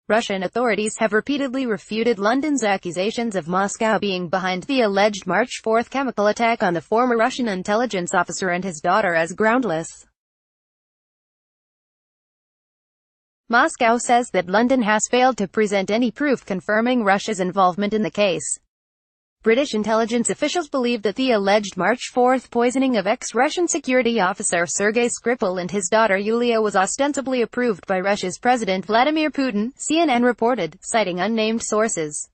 Russian authorities have repeatedly refuted London's accusations of Moscow being behind the alleged March 4 chemical attack on the former Russian intelligence officer and his daughter as groundless. Moscow says that London has failed to present any proof confirming Russia's involvement in the case. British intelligence officials believe that the alleged March 4 poisoning of ex-Russian security officer Sergei Skripal and his daughter Yulia was ostensibly approved by Russia's President Vladimir Putin, CNN reported, citing unnamed sources.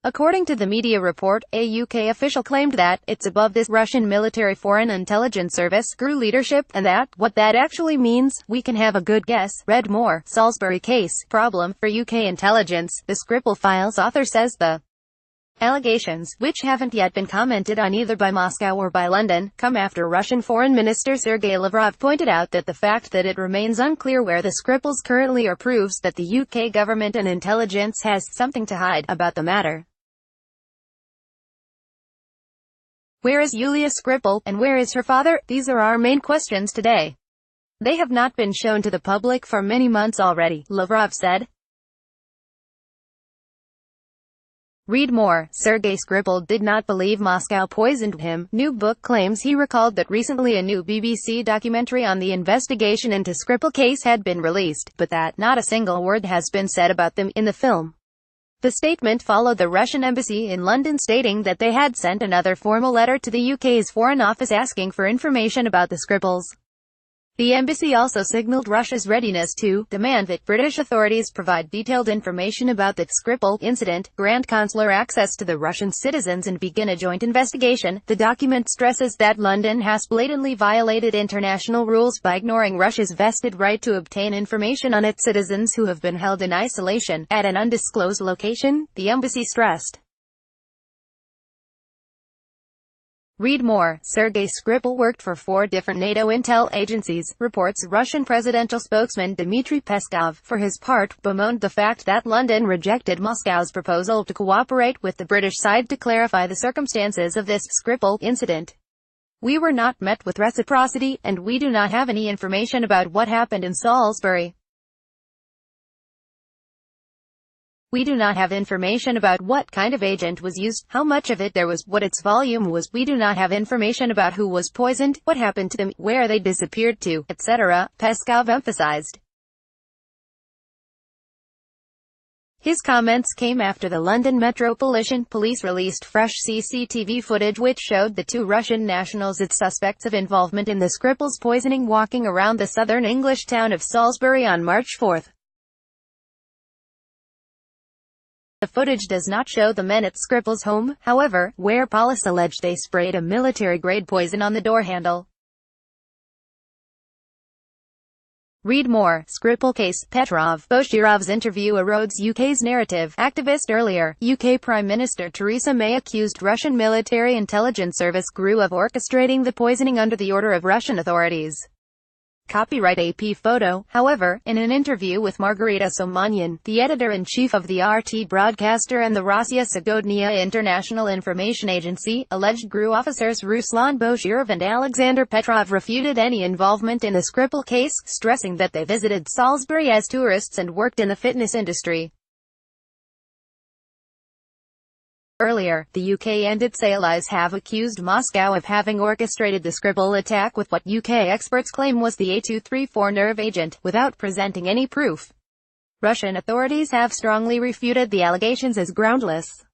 According to the media report, a UK official claimed that it's above this Russian military foreign intelligence service GRU leadership, and that, what that actually means, we can have a good guess. Read more. Salisbury case, problem, for UK intelligence. The Skripal files author says the allegations, which haven't yet been commented on either by Moscow or by London, come after Russian Foreign Minister Sergei Lavrov pointed out that the fact that it remains unclear where the Skripals currently are proves that the UK government and intelligence has something to hide about the matter. Where is Yulia Skripal, and where is her father? These are our main questions today. They have not been shown to the public for many months already, Lavrov said. Read more. Sergei Skripal did not believe Moscow poisoned him. New book claims he recalled that recently a new BBC documentary on the investigation into Skripal case had been released, but that not a single word has been said about them in the film. The statement followed the Russian embassy in London stating that they had sent another formal letter to the UK's Foreign Office asking for information about the Skripals. The embassy also signaled Russia's readiness to demand that British authorities provide detailed information about the Skripal incident, grant consular access to the Russian citizens and begin a joint investigation. The document stresses that London has blatantly violated international rules by ignoring Russia's vested right to obtain information on its citizens who have been held in isolation at an undisclosed location, the embassy stressed. Read more. Sergei Skripal worked for 4 different NATO intel agencies, reports Russian presidential spokesman Dmitry Peskov, for his part, bemoaned the fact that London rejected Moscow's proposal to cooperate with the British side to clarify the circumstances of this Skripal incident. We were not met with reciprocity, and we do not have any information about what happened in Salisbury. We do not have information about what kind of agent was used, how much of it there was, what its volume was. We do not have information about who was poisoned, what happened to them, where they disappeared to, etc., Peskov emphasized. His comments came after the London Metropolitan Police released fresh CCTV footage which showed the 2 Russian nationals as suspects of involvement in the Skripal's poisoning walking around the southern English town of Salisbury on March 4. The footage does not show the men at Skripal's home, however, where police allege they sprayed a military-grade poison on the door handle. Read more. Skripal case. Petrov. Boshirov's interview erodes UK's narrative. Activist. Earlier, UK Prime Minister Theresa May accused Russian military intelligence service GRU of orchestrating the poisoning under the order of Russian authorities. Copyright AP photo. However, in an interview with Margarita Somanyan, the editor-in-chief of the RT broadcaster and the Rossiya Sagodnia International Information Agency, alleged GRU officers Ruslan Boshirov and Alexander Petrov refuted any involvement in the Skripal case, stressing that they visited Salisbury as tourists and worked in the fitness industry. Earlier, the UK and its allies have accused Moscow of having orchestrated the Skripal attack with what UK experts claim was the A234 nerve agent, without presenting any proof. Russian authorities have strongly refuted the allegations as groundless.